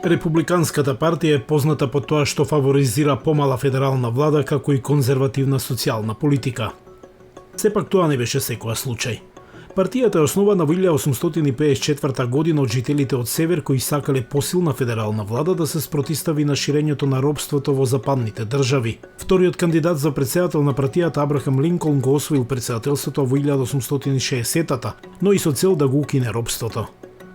Републиканската партија е позната по тоа што фаворизира помала федерална влада како и конзервативна социјална политика. Сепак тоа не беше секоја случај. Партијата е основана во 1854 година од жителите од север кои сакале посилна федерална влада да се спротистави на ширењето на робството во западните држави. Вториот кандидат за претседател на партијата Абрахам Линколн го освоил претседателството во 1860-та, но и со цел да го укине робството.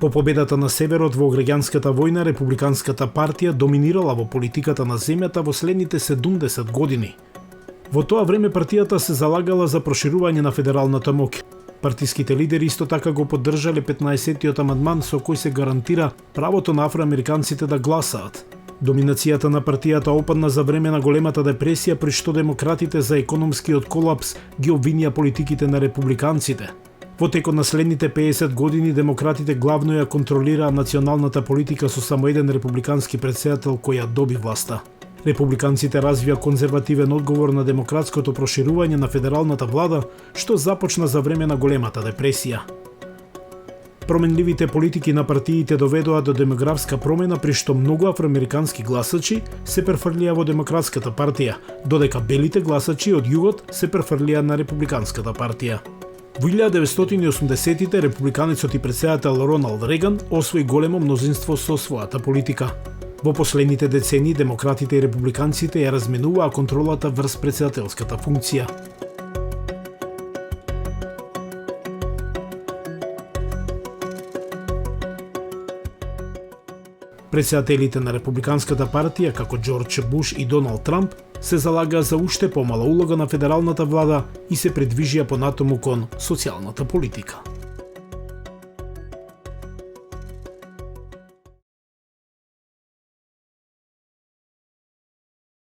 По победата на Северот во граѓанската војна, Републиканската партија доминирала во политиката на земјата во следните 70 години. Во тоа време партијата се залагала за проширување на федералната моќ. Партиските лидери исто така го поддржале 15-тиот амандман со кој се гарантира правото на афроамериканците да гласаат. Доминацијата на партијата опадна за време на големата депресија, при што демократите за економскиот колапс ги обвинија политиките на републиканците. Во текот на следните 50 години демократите главно ја контролираа националната политика со само еден републикански претседател кој ја доби власта. Републиканците развија конзервативен одговор на демократското проширување на федералната влада, што започна за време на големата депресија. Променливите политики на партиите доведоа до демографска промена, при што многу афроамерикански гласачи се префрлија во Демократската партија, додека белите гласачи од југот се префрлија на Републиканската партија. Во 1980-тите републиканецот и претседател Роналд Реган освои големо мнозинство со својата политика. Во последните децении демократите и републиканците ја разменуваа контролата врз претседателската функција. Претседателите на Републиканската партија, како Џорџ Буш и Доналд Трамп, се залагаа за уште помала улога на федералната влада и се придвижија понатаму кон социјалната политика.